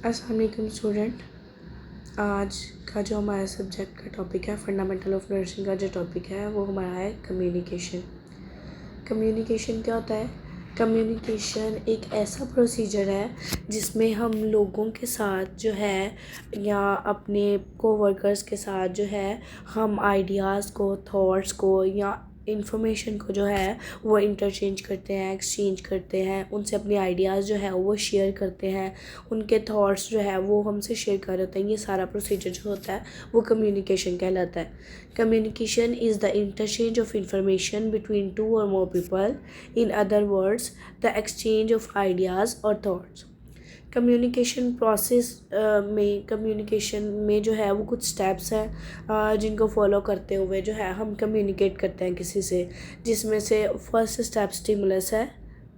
अस्सलाम वालेकुम स्टूडेंट। आज का जो हमारा सब्जेक्ट का टॉपिक है, फंडामेंटल ऑफ नर्सिंग का जो टॉपिक है वो हमारा है कम्युनिकेशन। कम्युनिकेशन क्या होता है? कम्युनिकेशन एक ऐसा प्रोसीजर है जिसमें हम लोगों के साथ जो है या अपने कोवर्कर्स के साथ जो है हम आइडियाज़ को, थॉट्स को या इंफॉर्मेशन को जो है वो इंटरचेंज करते हैं, एक्सचेंज करते हैं, उनसे अपने आइडियाज़ जो है वो शेयर करते हैं, उनके थॉट्स जो है वो हमसे शेयर कर रहे होते हैं। ये सारा प्रोसीजर जो होता है वो कम्युनिकेशन कहलाता है। Communication is the interchange of information between two or more people, in other words the exchange of ideas or thoughts. Communication process में कम्युनिकेशन में जो है वो कुछ स्टेप्स हैं जिनको फॉलो करते हुए जो है हम कम्युनिकेट करते हैं किसी से, जिसमें से फर्स्ट स्टेप स्टिमुलस है,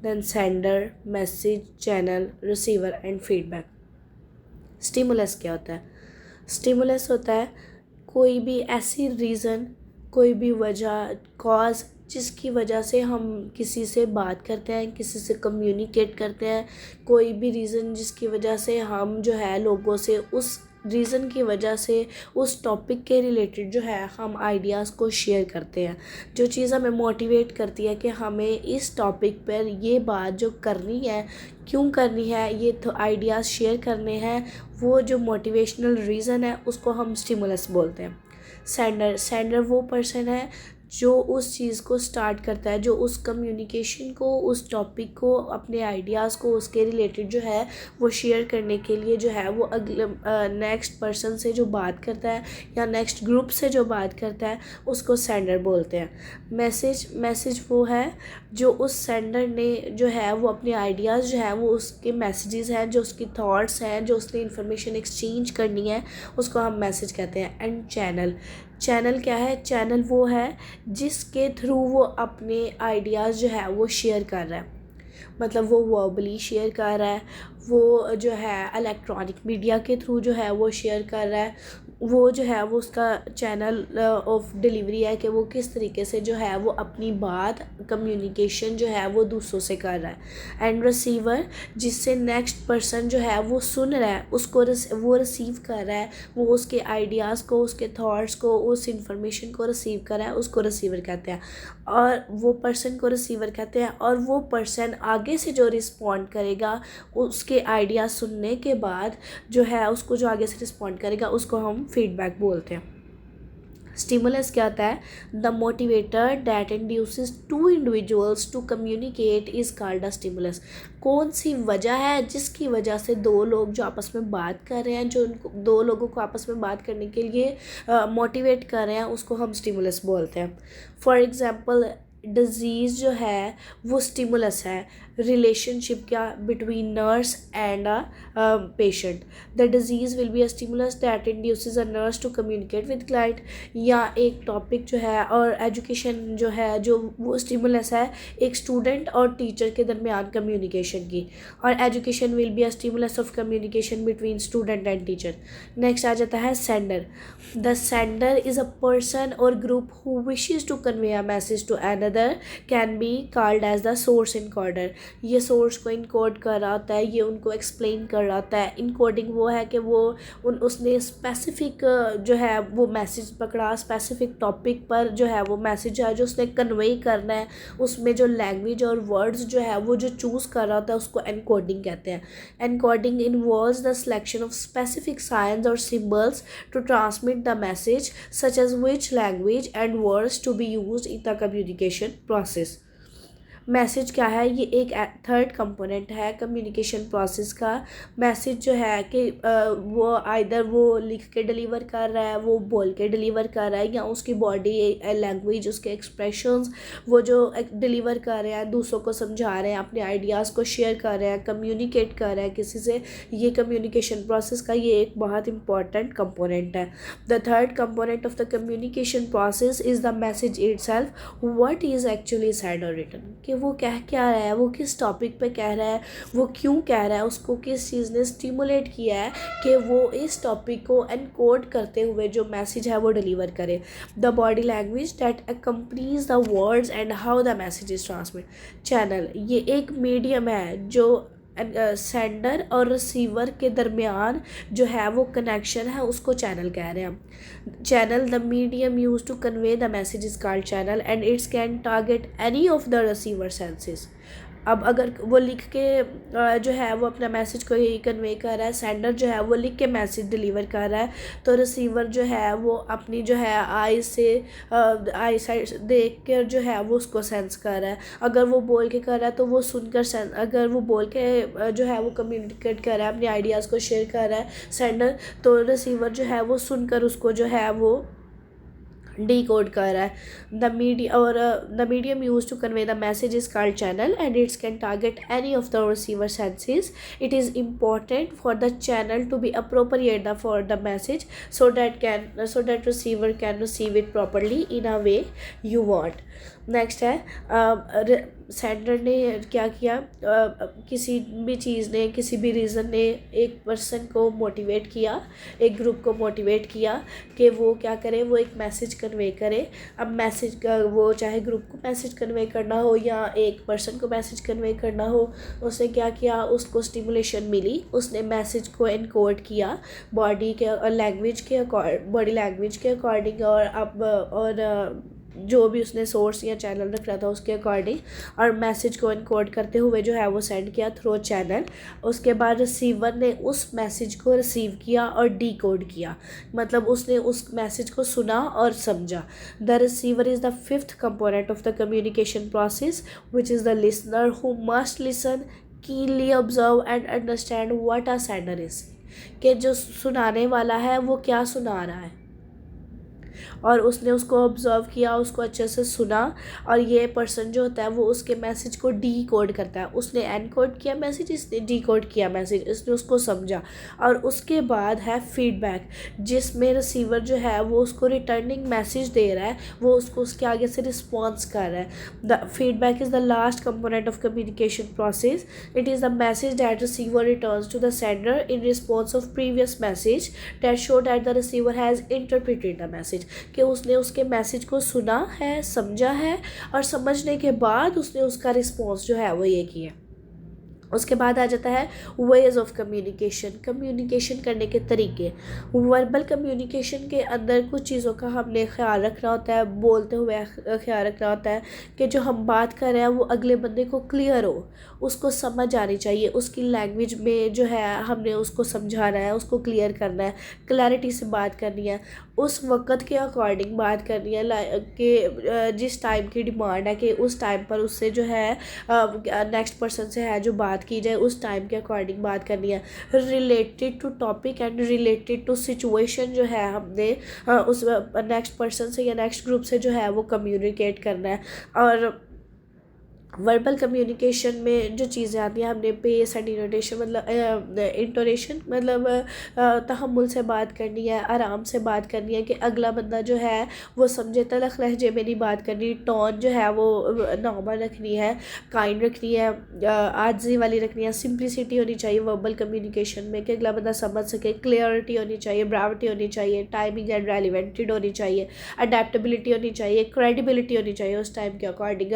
then sender, message, channel, receiver and feedback. Stimulus क्या होता है? स्टिमुलस होता है कोई भी ऐसी रीज़न, कोई भी वजह, कॉज जिसकी वजह से हम किसी से बात करते हैं, किसी से कम्युनिकेट करते हैं, कोई भी रीज़न जिसकी वजह से हम जो है लोगों से उस रीज़न की वजह से उस टॉपिक के रिलेटेड जो है हम आइडियाज़ को शेयर करते हैं। जो चीज़ हमें मोटिवेट करती है कि हमें इस टॉपिक पर ये बात जो करनी है, क्यों करनी है, ये तो आइडियाज़ शेयर करने हैं, वो जो मोटिवेशनल रीज़न है उसको हम स्टिमुलस बोलते हैं। सेंडर वो पर्सन है जो उस चीज़ को स्टार्ट करता है, जो उस कम्युनिकेशन को, उस टॉपिक को, अपने आइडियाज़ को उसके रिलेटेड जो है वो शेयर करने के लिए जो है वो अगले नेक्स्ट पर्सन से जो बात करता है या नेक्स्ट ग्रुप से जो बात करता है उसको सेंडर बोलते हैं। मैसेज वो है जो उस सेंडर ने जो है वो अपने आइडियाज़ जो है वो उसके मैसेजेस हैं, जो उसकी थॉट्स हैं, जो उसने इंफॉर्मेशन एक्सचेंज करनी है, उसको हम मैसेज कहते हैं। एंड चैनल क्या है? चैनल वो है जिसके थ्रू वो अपने आइडियाज़ जो है वो शेयर कर रहा है, मतलब वो वर्बली शेयर कर रहा है, वो जो है इलेक्ट्रॉनिक मीडिया के थ्रू जो है वो शेयर कर रहा है, वो जो है वो उसका चैनल ऑफ डिलीवरी है कि वो किस तरीके से जो है वो अपनी बात, कम्युनिकेशन जो है वो दूसरों से कर रहा है। एंड रिसीवर जिससे नेक्स्ट पर्सन जो है वो सुन रहा है, उसको वो रिसीव कर रहा है, वो उसके आइडियाज़ को, उसके थॉट्स को, उस इंफॉर्मेशन को रिसीव कर रहा है, उसको रिसीवर कहते हैं। और वो पर्सन को रिसीवर कहते हैं। और वो पर्सन आगे से जो रिस्पॉन्ड करेगा उसके आइडिया सुनने के बाद जो है उसको जो आगे से रिस्पॉन्ड करेगा उसको हम फीडबैक बोलते हैं। स्टिमुलस क्या होता है? The motivator that induces to individuals to communicate is called a stimulus. कौन सी वजह है जिसकी वजह से दो लोग जो आपस में बात कर रहे हैं, जो उनको दो लोगों को आपस में बात करने के लिए मोटिवेट कर रहे हैं, उसको हम स्टिमुलस बोलते हैं। फॉर एग्जांपल डिज़ीज़ जो है वो स्टिमुलस है। रिलेशनशिप क्या? Between nurse and a patient. The disease will be a stimulus that induces a nurse to communicate with client. या एक टॉपिक जो है और एजुकेशन जो है, जो वो स्टिमुलस है एक स्टूडेंट और टीचर के दरमियान कम्युनिकेशन की। और education will be a stimulus of communication between student and teacher. Next आ जाता है sender. The sender is a person or group who wishes to convey a message to another, can be called as the source encoder. ये source को encode कर रहा होता है, ये उनको एक्सप्लेन कर रहा होता है। इनकोडिंग वो है कि वो उसने स्पेसिफिक जो है वो मैसेज पकड़ा, स्पेसिफिक टॉपिक पर जो है वो मैसेज है जो उसने कन्वे करना है, उसमें जो लैंग्वेज और वर्ड्स जो है वो जो चूज़ कर रहा होता है उसको एनकोडिंग कहते हैं। Encoding involves the selection of specific science और symbols to transmit the message, such as which language and words to be used in the communication process. Message क्या है? ये एक थर्ड कंपोनेंट है कम्युनिकेशन प्रोसेस का। Message जो है कि वो आइदर वो लिख के डिलीवर कर रहा है, वो बोल के डिलीवर कर रहा है, या उसकी बॉडी लैंग्वेज, उसके एक्सप्रेशंस वो जो डिलीवर कर रहे हैं, दूसरों को समझा रहे हैं, अपने आइडियाज़ को शेयर कर रहे हैं, कम्युनिकेट कर रहे हैं किसी से। ये कम्युनिकेशन प्रोसेस का ये एक बहुत इंपॉर्टेंट कंपोनेंट है। The third component of the communication process is the message itself. What is actually said और रिटन, कि वो कह क्या रहा है, वो किस टॉपिक पे कह रहा है, वो क्यों कह रहा है, उसको किस चीज़ ने स्टिमुलेट किया है कि वो इस टॉपिक को एनकोड करते हुए जो मैसेज है वो डिलीवर करे। The body language that accompanies the words and how the message is transmit. Channel ये एक मीडियम है जो सेंडर और रिसीवर के दरमियान जो है वो कनेक्शन है उसको चैनल कह रहे हैं हम। Channel, the medium use to convey the message is called channel and it's can target any of the receiver senses. अब अगर वो लिख के जो है वो अपना मैसेज को ही कन्वे कर रहा है, सेंडर जो है वो लिख के मैसेज डिलीवर कर रहा है, तो रिसीवर जो है वो अपनी जो है आई साइड देख कर जो है वो उसको सेंस कर रहा है। अगर वो बोल के कर रहा है तो वो सुनकर अगर वो बोल के जो है वो कम्युनिकेट कर रहा है, अपने आइडियाज़ को शेयर कर रहा है सेंडर, तो रिसीवर जो है वो सुनकर उसको जो है वो decode कर रहा है। The medium use to convey the message is called channel and it's can target any of the receiver senses. It is important for the channel to be appropriate for the message so that receiver can receive it properly in a way you want. Next है sender ने क्या किया, किसी भी चीज़ ने, किसी भी reason ने एक पर्सन को मोटिवेट किया, एक ग्रुप को मोटिवेट किया कि वो क्या करे, वो एक मैसेज कन्वे करे। अब मैसेज का वो चाहे ग्रुप को मैसेज कन्वे करना हो या एक पर्सन को मैसेज कन्वे करना हो, उसने क्या किया, उसको स्टिमुलेशन मिली, उसने मैसेज को एनकोड किया बॉडी लैंग्वेज के अकॉर्डिंग और जो भी उसने सोर्स या चैनल रख रहा था उसके अकॉर्डिंग, और मैसेज को एनकोड करते हुए जो है वो सेंड किया थ्रू चैनल। उसके बाद रिसीवर ने उस मैसेज को रिसीव किया और डीकोड किया, मतलब उसने उस मैसेज को सुना और समझा। The receiver is the fifth component of the communication process which is the listener who must listen keenly observe and understand what a sender is. कि जो सुनाने वाला है वो क्या सुना रहा है और उसने उसको ऑब्ज़र्व किया, उसको अच्छे से सुना, और ये पर्सन जो होता है वो उसके मैसेज को डी कोड करता है। उसने एनकोड किया मैसेज, इसने डी कोड किया मैसेज, इसने उसको समझा। और उसके बाद है फीडबैक, जिसमें रिसीवर जो है वो उसको रिटर्निंग मैसेज दे रहा है, वो उसको उसके आगे से रिस्पॉन्स कर रहा है। The feedback is the last component of communication process. It is the message that receiver returns to the sender in response of previous message that show that the receiver has interpreted the message. कि उसने उसके message को सुना है, समझा है, और समझने के बाद उसने उसका रिस्पॉन्स जो है वो ये किया। उसके बाद आ जाता है वेज ऑफ कम्युनिकेशन, कम्युनिकेशन करने के तरीके। वर्बल कम्युनिकेशन के अंदर कुछ चीज़ों का हमने ख्याल रखना होता है, बोलते हुए ख्याल रखना होता है कि जो हम बात कर रहे हैं वो अगले बंदे को क्लियर हो, उसको समझ आनी चाहिए, उसकी लैंग्वेज में जो है हमने उसको समझाना है, उसको क्लियर करना है, क्लैरिटी से बात करनी है, उस वक़्त के अकॉर्डिंग बात करनी है कि जिस टाइम की डिमांड है कि उस टाइम पर उससे जो है नेक्स्ट पर्सन से है जो बात की जाए उस टाइम के अकॉर्डिंग बात करनी है। Related to topic and related to situation जो है हमने उस नेक्स्ट पर्सन से या नेक्स्ट ग्रुप से जो है वो कम्युनिकेट करना है। और वर्बल कम्युनिकेशन में जो चीज़ें आती हैं, हमने पेस एंड इनोटेशन मतलब इंटोनेशन मतलब तहम्मुल से बात करनी है, आराम से बात करनी है कि अगला बंदा जो है वो समझे, तलख लहजे में नहीं बात करनी, टोन जो है वो नॉर्मल रखनी है, काइंड रखनी है, आजी वाली रखनी है, सिंप्लिसिटी होनी चाहिए वर्बल कम्युनिकेशन में कि अगला बंदा समझ सके, क्लियरिटी होनी चाहिए, ब्राविटी होनी चाहिए, टाइमिंग एंड रेलिवेंटेड होनी चाहिए, अडेप्टेबिलिटी होनी चाहिए, क्रेडिबिलिटी होनी चाहिए, उस टाइम के अकॉर्डिंग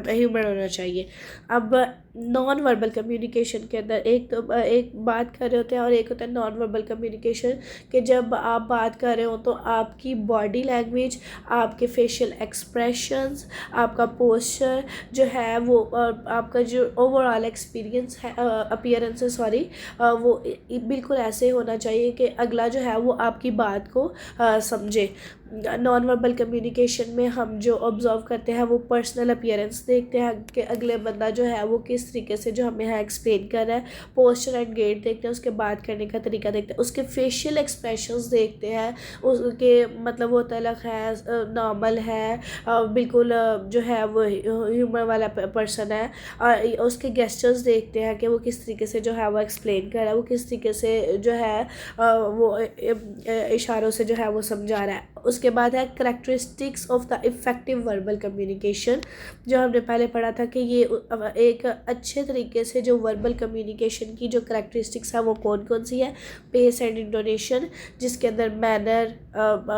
ह्यूमन होना चाहिए। अब नॉन वर्बल कम्युनिकेशन के अंदर एक बात कर रहे होते हैं और एक होता है नॉन वर्बल कम्युनिकेशन, कि जब आप बात कर रहे हो तो आपकी बॉडी लैंग्वेज, आपके फेशियल एक्सप्रेशंस, आपका पोस्चर जो है वो आपका जो ओवरऑल एक्सपीरियंस है अपीयरेंस है वो बिल्कुल ऐसे होना चाहिए कि अगला जो है वो आपकी बात को समझे। नॉन वर्बल कम्युनिकेशन में हम जो ऑब्ज़र्व करते हैं वो पर्सनल अपीयरेंस देखते हैं कि अगले बंदा जो है वो किस तरीके से जो हमें यहाँ एक्सप्लेन कर रहा है, पोस्चर एंड गेट देखते हैं, उसके बात करने का तरीका देखते हैं, उसके फेशियल एक्सप्रेशंस देखते हैं, उसके मतलब वो तलख है, नॉर्मल है, बिल्कुल जो है वो ह्यूमर वाला पर्सन है, और उसके गेस्चर्स देखते हैं कि वो किस तरीके से जो है वो एक्सप्लेन कर रहा है, वो किस तरीके से जो है वो इशारों से जो है वो समझा रहा है। उसके बाद है characteristics of the effective verbal communication, जो हमने पहले पढ़ा था कि ये एक अच्छे तरीके से जो वर्बल कम्युनिकेशन की जो करैक्टरिस्टिक्स है वो कौन कौन सी है। पेस एंड इंटोनेशन, जिसके अंदर मैनर,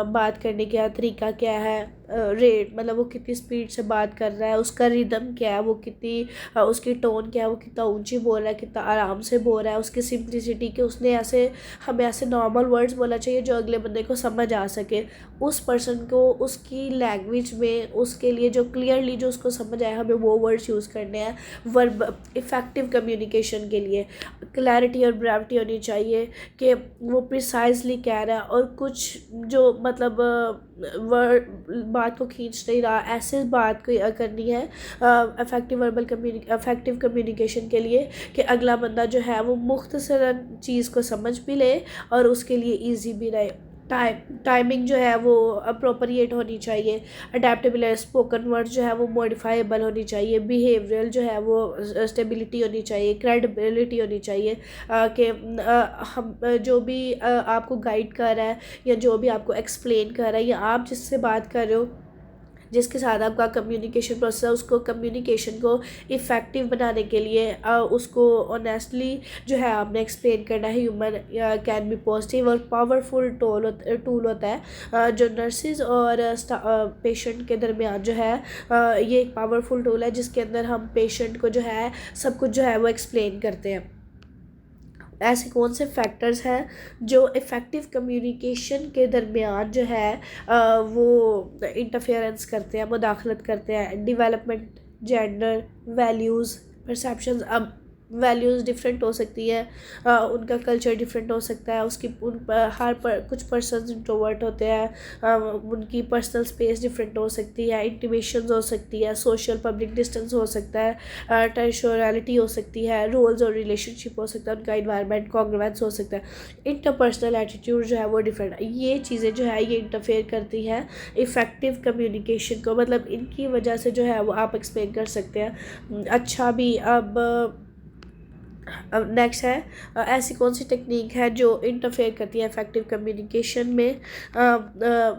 बात करने का तरीका क्या है, रेट, मतलब वो कितनी स्पीड से बात कर रहा है, उसका रिदम क्या है, वो कितनी उसकी टोन क्या है, वो कितना ऊंची बोल रहा है, कितना आराम से बोल रहा है, उसकी सिंप्लिसिटी कि उसने ऐसे हमें ऐसे नॉर्मल वर्ड्स बोलना चाहिए जो अगले बंदे को समझ आ सके, उस पर्सन को उसकी लैंग्वेज में उसके लिए जो क्लियरली जो उसको समझ आए, हमें वो वर्ड्स यूज़ करने हैं वर्ब इफ़ेक्टिव कम्युनिकेशन के लिए। क्लैरिटी और ब्रेविटी होनी चाहिए कि वो प्रिसाइजली कह रहा है और कुछ जो मतलब वर्ड बात को खींच नहीं रहा, ऐसे बात को करनी है इफ़ेक्टिव कम्युनिकेशन के लिए कि अगला बंदा जो है वो मुख्तसरन चीज़ को समझ भी ले और उसके लिए ईजी भी रहे। टाइमिंग जो है वो अप्रोप्रिएट होनी चाहिए। अडेप्टेबल स्पोकन वर्ड जो है वो मॉडिफाइबल होनी चाहिए। बिहेवियरल जो है वो स्टेबिलिटी होनी चाहिए, क्रेडिबिलिटी होनी चाहिए कि हम जो भी आपको गाइड कर रहा है या जो भी आपको एक्सप्लेन कर रहा है या आप जिससे बात कर रहे हो, जिसके साथ आपका कम्युनिकेशन प्रोसेस है, उसको कम्युनिकेशन को इफ़ेक्टिव बनाने के लिए उसको ऑनेस्टली जो है आपने एक्सप्लेन करना है। ह्यूमर कैन बी पॉजिटिव और पावरफुल टूल होता है जो नर्सिस और पेशेंट के दरमियान जो है ये एक पावरफुल टूल है जिसके अंदर हम पेशेंट को जो है सब कुछ जो है वो एक्सप्लेन करते हैं। ऐसे कौन से फैक्टर्स हैं जो इफ़ेक्टिव कम्युनिकेशन के दरमियान जो है वो इंटरफेरेंस करते हैं, मुदाखलत करते हैं। Development, gender, values, perceptions. अब वैल्यूज़ डिफरेंट हो सकती है, उनका कल्चर डिफरेंट हो सकता है, उसकी कुछ पर्सन इंट्रोवर्ट होते हैं, उनकी पर्सनल स्पेस डिफरेंट हो सकती है, इंटीमेशंस हो सकती है, सोशल पब्लिक डिस्टेंस हो सकता है, टेरिटोरियलिटी हो सकती है, रोल्स और रिलेशनशिप हो सकता है, उनका इन्वायरमेंट कॉन्ग्रुएंस हो सकता है, इंटरपर्सनल एटीट्यूड जो है वो डिफरेंट है। ये चीज़ें जो है ये इंटरफेयर करती हैं इफ़ेक्टिव कम्युनिकेशन को, मतलब इनकी वजह से जो है वो आप एक्सप्लेन कर सकते हैं अच्छा भी। अब नेक्स्ट है ऐसी कौन सी टेक्निक है जो इंटरफेयर करती है इफ़ेक्टिव कम्युनिकेशन में,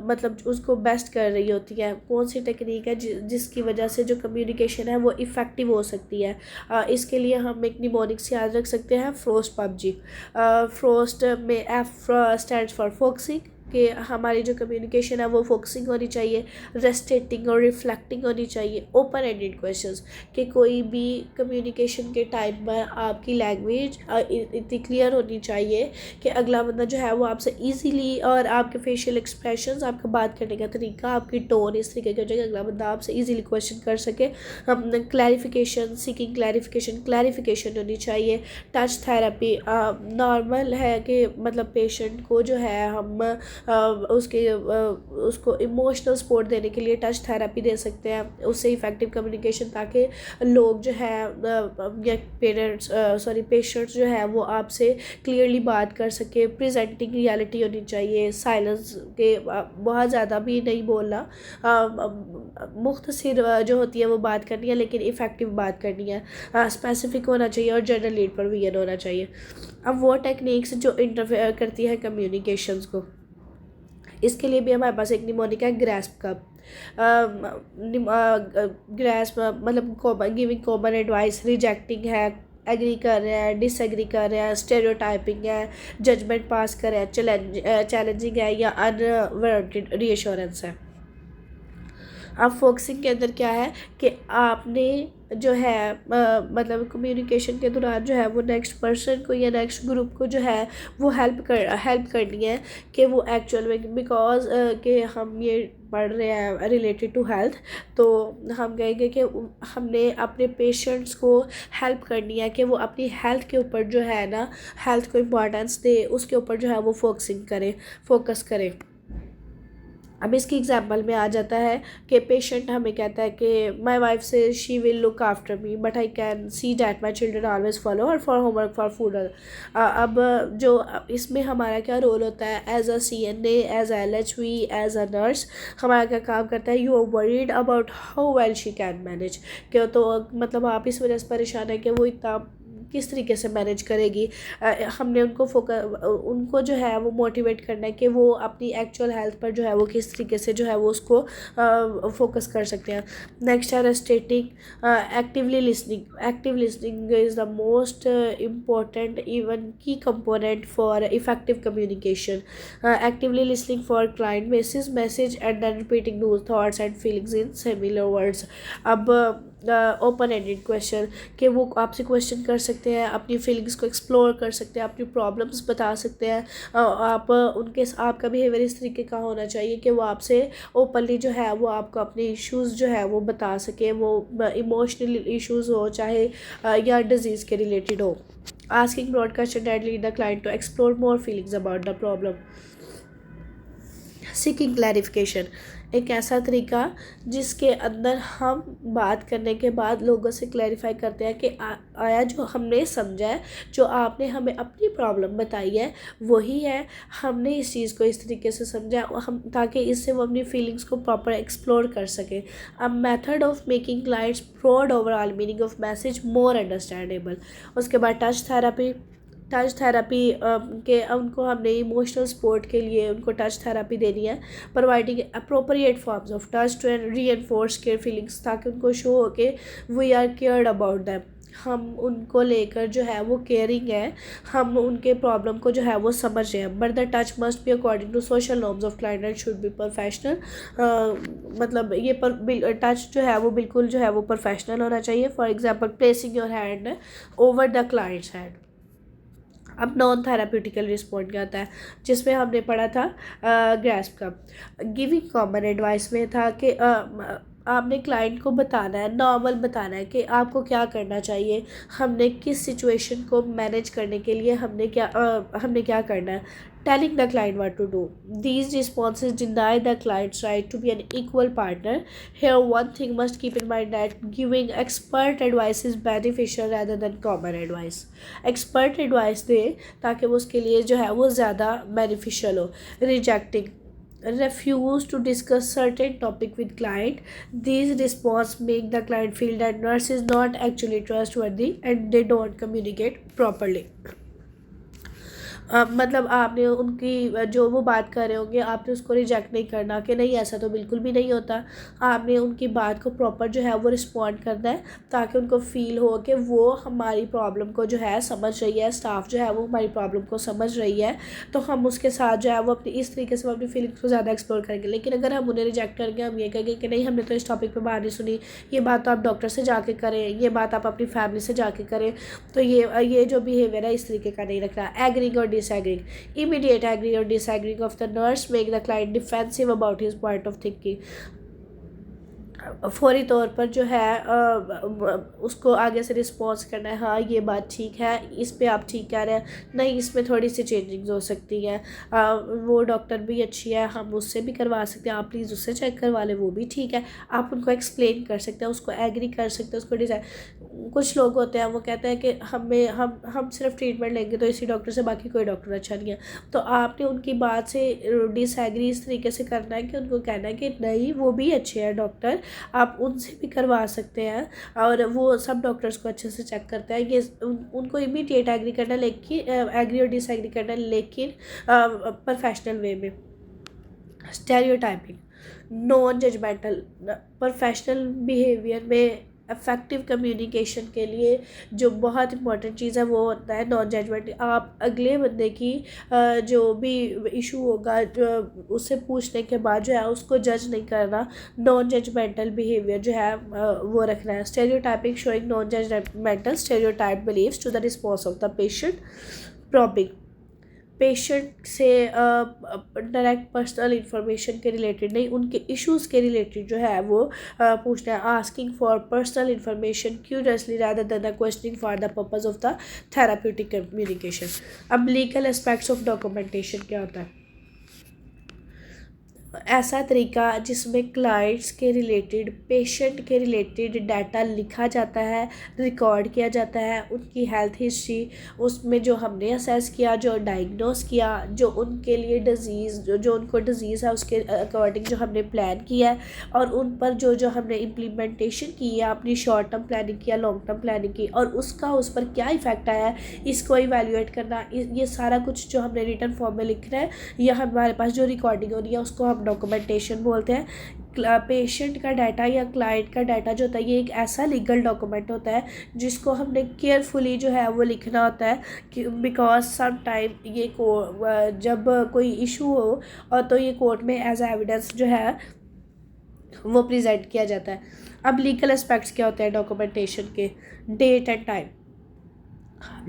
मतलब उसको बेस्ट कर रही होती है। कौन सी टेक्निक है जिसकी वजह से जो कम्युनिकेशन है वो इफ़ेक्टिव हो सकती है। इसके लिए हम एक निमोनिक्स याद रख सकते हैं, फ्रोस्ट पबजी। फ्रोस्ट में एफ स्टैंड्स फॉर फोकसिंग, कि हमारी जो कम्युनिकेशन है वो फोकसिंग होनी चाहिए, रेस्टेटिंग और रिफ्लेक्टिंग होनी चाहिए, ओपन एंडेड क्वेश्चंस, कि कोई भी कम्युनिकेशन के टाइम पर आपकी लैंग्वेज इतनी क्लियर होनी चाहिए कि अगला बंदा जो है वो आपसे इजीली, और आपके फेशियल एक्सप्रेशंस, आपका बात करने का तरीका, आपकी टोन इस तरीके की हो जाए कि अगला बंदा आपसे इजीली क्वेश्चन कर सके। हम क्लैरिफिकेशन, सीकिंग क्लैरिफिकेशन होनी चाहिए। टच थेरेपी नॉर्मल है कि मतलब पेशेंट को जो है हम उसको इमोशनल सपोर्ट देने के लिए टच थेरेपी दे सकते हैं, उससे इफ़ेक्टिव कम्युनिकेशन, ताकि लोग जो है या पेशेंट्स जो है वो आपसे क्लियरली बात कर सके। प्रेजेंटिंग रियलिटी होनी चाहिए, साइलेंस के बहुत ज़्यादा भी नहीं बोलना, मुख्तसर जो होती है वो बात करनी है लेकिन इफ़ेक्टिव बात करनी है, स्पेसिफिक होना चाहिए और जनरल लीड पर भी होना चाहिए। अब वो टेक्निक्स जो इंटरफेयर करती है कम्युनिकेशंस को, इसके लिए भी हमारे पास एक निमोनिक है, ग्रैस्प का। ग्रैस्प मतलब गिविंग कॉमन एडवाइस, रिजेक्टिंग है, एग्री कर रहे हैं, डिसएग्री कर रहे हैं, स्टेरियोटाइपिंग है, जजमेंट पास कर रहे हैं, चैलेंजिंग है या अनवांटेड रीअश्योरेंस है। अब फोकसिंग के अंदर क्या है कि आपने जो है मतलब कम्युनिकेशन के दौरान जो है वो नेक्स्ट पर्सन को या नेक्स्ट ग्रुप को जो है वो हेल्प करनी है कि वो एक्चुअल में, बिकॉज कि हम ये पढ़ रहे हैं रिलेटेड टू हेल्थ, तो हम कहेंगे कि हमने अपने पेशेंट्स को हेल्प करनी है कि वो अपनी हेल्थ के ऊपर जो है ना, हेल्थ को इम्पोर्टेंस दे, उसके ऊपर जो है वो फोकस करें। अब इसकी एग्जांपल में आ जाता है कि पेशेंट हमें कहता है कि माय वाइफ से she will look after me but I can see that my children always follow और फॉर होमवर्क फॉर फूड। अब जो इसमें हमारा क्या रोल होता है as a CNA, as a LHV, as a nurse, हमारा क्या काम करता है, you are worried about how well she can manage, क्यों तो मतलब आप इस वजह से परेशान है कि वो इतना किस तरीके से मैनेज करेगी। हमने उनको जो है वो मोटिवेट करना है कि वो अपनी एक्चुअल हेल्थ पर जो है वो किस तरीके से जो है वो उसको फोकस कर सकते हैं। नेक्स्ट है restating actively listening. Active listening is the most important even key component for effective communication. Actively listening for client message and then repeating those thoughts and feelings in similar words. अब open ended question कि वो आपसे question कर सकते हैं, अपनी feelings को explore कर सकते हैं, अपनी प्रॉब्लम्स बता सकते हैं। आपका बिहेवियर इस तरीके का होना चाहिए कि वो आपसे ओपनली जो है वो आपको अपने इश्यूज़ जो है वो बता सके, वो इमोशनल इश्यूज़ हो चाहे या डिजीज़ के रिलेटेड हो। Asking broad question and lead the client to explore more feelings about the problem. Seeking clarification एक ऐसा तरीका जिसके अंदर हम बात करने के बाद लोगों से क्लैरिफाई करते हैं कि आया जो हमने समझा है, जो आपने हमें अपनी प्रॉब्लम बताई है वही है, हमने इस चीज़ को इस तरीके से समझा हम ताकि इससे वो अपनी फीलिंग्स को प्रॉपर एक्सप्लोर कर सकें। A method of making clients broad overall meaning of message more understandable. उसके बाद टच थेरेपी के उनको हमने इमोशनल सपोर्ट के लिए उनको टच थेरेपी देनी है। Providing appropriate forms of touch to reinforce care feelings ताकि उनको शो हो के we are cared about them, हम उनको लेकर जो है वो केयरिंग है, हम उनके प्रॉब्लम को जो है वो समझ रहे हैं। But the touch must be according to social norms of client and should be professional. मतलब ये टच जो है वो बिल्कुल जो है वो प्रोफेशनल होना चाहिए। For example placing your hand over the clients hand. अब नॉन थेराप्यूटिकल रिस्पॉन्ड क्या होता है, जिसमें हमने पढ़ा था ग्रैस्प का। गिविंग कॉमन एडवाइस में था कि आपने क्लाइंट को बताना है, नॉर्मल बताना है कि आपको क्या करना चाहिए, हमने किस सिचुएशन को मैनेज करने के लिए हमने क्या करना है। Telling the client what to do. These responses deny the client's right to be an equal partner. Here one thing must keep in mind that giving expert advice is beneficial rather than common advice. Expert advice दे ताकि वो उसके लिए जो है वो ज़्यादा beneficial हो। Rejecting refuse to discuss certain topic with client. These response make the client feel that nurse is not actually trustworthy and they don't communicate properly. मतलब आपने उनकी जो वो बात कर रहे होंगे आपने उसको रिजेक्ट नहीं करना कि नहीं ऐसा तो बिल्कुल भी नहीं होता। आपने उनकी बात को प्रॉपर जो है वो रिस्पॉन्ड करना है ताकि उनको फील हो कि वो हमारी प्रॉब्लम को जो है समझ रही है, स्टाफ जो है वो हमारी प्रॉब्लम को समझ रही है, तो हम उसके साथ जो है वो अपनी इस तरीके से अपनी फीलिंग्स को ज़्यादा एक्सप्लोर करेंगे। लेकिन अगर हम उन्हें रिजेक्ट करेंगे, हम ये कहेंगे कि नहीं हमने तो इस टॉपिक पर बात नहीं सुनी, ये बात तो आप डॉक्टर से जाके करें, ये बात आप अपनी फैमिली से जाके करें, तो ये जो बिहेवियर है इस तरीके का नहीं रखना। एग्रीइंग और disagreeing. Immediate agreeing or disagreeing of the nurse make the client defensive about his point of thinking. फौरी तौर पर जो है उसको आगे से रिस्पॉन्स करना है, हाँ ये बात ठीक है, इस पे आप ठीक कह रहे हैं, नहीं इसमें थोड़ी सी चेंजिंग्स हो सकती हैं, वो डॉक्टर भी अच्छी है, हम उससे भी करवा सकते हैं, आप प्लीज़ उससे चेक करवा लें, वो भी ठीक है। आप उनको एक्सप्लेन कर सकते हैं, उसको एग्री कर सकते हैं, उसको डिज़ाइन। कुछ लोग होते हैं वो कहते हैं कि हम सिर्फ ट्रीटमेंट लेंगे तो इसी डॉक्टर से, बाकी कोई डॉक्टर अच्छा नहीं है। तो आपने उनकी बात से डिसएग्री इस तरीके से करना है कि उनको कहना है कि नहीं वो भी अच्छे हैं डॉक्टर, आप उनसे भी करवा सकते हैं, और वो सब डॉक्टर्स को अच्छे से चेक करते हैं। ये उनको इमीडिएट एग्री करना, लेकिन एग्री और डिसएग्री करना, लेकिन प्रोफेशनल वे में। Stereotyping non judgemental. Professional behaviour में इफ़ेक्टिव कम्युनिकेशन के लिए जो बहुत इंपॉर्टेंट चीज़ है वो होता है नॉन जजमेंट। आप अगले बंदे की जो भी इशू होगा उससे पूछने के बाद जो है उसको जज नहीं करना, नॉन जजमेंटल बिहेवियर जो है वो रखना है। Stereotyping showing non judgmental stereotype believes to the response of the patient. Probing patient से डायरेक्ट पर्सनल इंफॉर्मेशन के रिलेटेड नहीं, उनके इश्यूज़ के रिलेटेड जो है वो पूछना है। Asking for personal information curiously rather than questioning for the purpose of the therapeutic communication. अब लीगल एस्पेक्ट्स ऑफ डॉक्यूमेंटेशन क्या होता है। ऐसा तरीका जिसमें क्लाइंट्स के रिलेटेड, पेशेंट के रिलेटेड डाटा लिखा जाता है, रिकॉर्ड किया जाता है, उनकी हेल्थ हिस्ट्री, उसमें जो हमने असेस किया, जो डायग्नोस किया, जो उनके लिए डिज़ीज़, जो उनको डिज़ीज़ है उसके अकॉर्डिंग जो हमने प्लान किया है, और उन पर जो जो हमने इम्प्लीमेंटेशन की है, अपनी शॉर्ट टर्म प्लानिंग की या लॉन्ग टर्म प्लानिंग की, और उसका उस पर क्या इफ़ेक्ट आया है, इसको इवैल्यूएट करना, ये सारा कुछ जो हमने रिटन फॉर्म में लिखना है, या हमारे पास जो रिकॉर्डिंग हो रही है उसको हम डॉक्यूमेंटेशन बोलते हैं। पेशेंट का डाटा या क्लाइंट का डाटा जो होता है ये एक ऐसा लीगल डॉक्यूमेंट होता है जिसको हमने केयरफुली जो है वो लिखना होता है, कि बिकॉज सम टाइम ये जब कोई इशू हो और तो ये कोर्ट में एज एविडेंस जो है वो प्रेजेंट किया जाता है। अब लीगल एस्पेक्ट्स क्या होते हैं डॉक्यूमेंटेशन के? Date and time.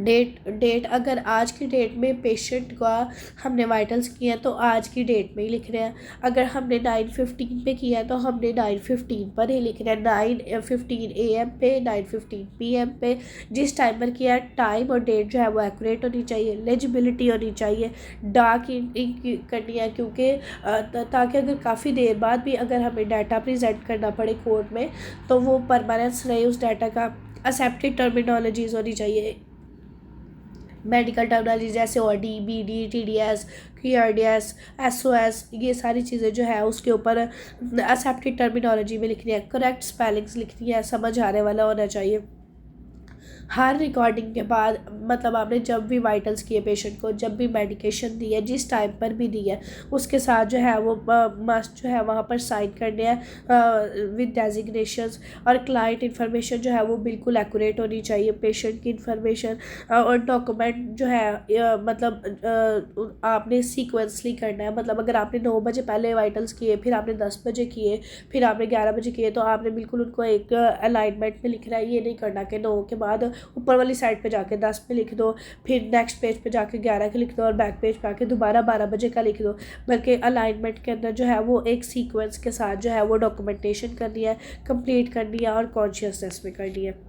डेट अगर आज की डेट में पेशेंट का हमने वाइटल्स किए हैं तो आज की डेट में ही लिख रहे हैं। अगर हमने 9:15 पे किया है तो हमने 9:15 पर ही लिख रहे हैं, 9:15 AM पे, 9:15 PM पे, जिस टाइम पर किया है टाइम और डेट जो है वो एक्यूरेट होनी चाहिए, लेजिबिलिटी होनी चाहिए, डार्क इंक करनी है, क्योंकि ताकि अगर काफ़ी देर बाद भी अगर हमें डाटा प्रेजेंट करना पड़े कोर्ट में तो वो परमानेंस रहे उस डाटा का। एक्सेप्टेड टर्मिनोलॉजीज होनी चाहिए, मेडिकल टर्मिनोलॉजी जैसे OD, BD, TDS, QRDS, SOS, ये सारी चीज़ें जो है उसके ऊपर एक्सेप्टेड टर्मिनोलॉजी में लिखनी है, करेक्ट स्पेलिंग्स लिखनी है, समझ आने वाला होना चाहिए। हर रिकॉर्डिंग के बाद मतलब आपने जब भी वाइटल्स किए पेशेंट को, जब भी मेडिकेशन दी है, जिस टाइम पर भी दी है, उसके साथ जो है वो मस्ट जो है वहाँ पर साइन करने हैं विद डेजिग्नेशंस, और क्लाइंट इन्फॉर्मेशन जो है वो बिल्कुल एक्यूरेट होनी चाहिए, पेशेंट की इन्फॉर्मेशन, और डॉक्यूमेंट जो है मतलब आपने सीक्वेंसली करना है। मतलब अगर आपने 9 बजे पहले वाइटल्स किए, फिर आपने 10 बजे किए, फिर आपने 11 बजे किए, तो आपने बिल्कुल उनको एक अलाइनमेंट में लिखना है। ये नहीं करना कि 9 के बाद ऊपर वाली साइड पे जाके 10 पे लिख दो, फिर नेक्स्ट पेज पे जाके 11 का लिख दो, और बैक पेज पे आके दोबारा 12 बजे का लिख दो। बल्कि अलाइनमेंट के अंदर जो है वो एक सीक्वेंस के साथ जो है वो डॉक्यूमेंटेशन करनी है, कंप्लीट करनी है और कॉन्शियसनेस में करनी है।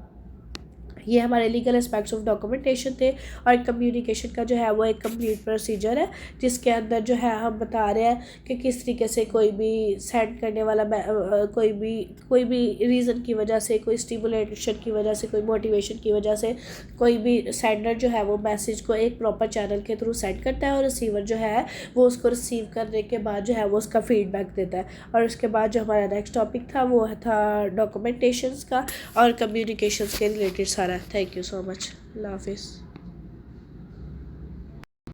ये हमारे लीगल एस्पेक्ट्स ऑफ डॉक्यूमेंटेशन थे। और कम्युनिकेशन का जो है वो एक कंप्लीट प्रोसीजर है जिसके अंदर जो है हम बता रहे हैं कि किस तरीके से कोई भी सेंड करने वाला कोई भी रीज़न की वजह से, कोई स्टिमुलेशन की वजह से, कोई मोटिवेशन की वजह से कोई भी सेंडर जो है वो मैसेज को एक प्रॉपर चैनल के थ्रू सेंड करता है, और रिसीवर जो है वो उसको रिसीव करने के बाद जो है वो उसका फीडबैक देता है। और उसके बाद जो हमारा नेक्स्ट टॉपिक था वो था डॉक्यूमेंटेशंस का और कम्युनिकेशंस के रिलेटेड सारा। Thank you so much. अल्लाह हाफिज़।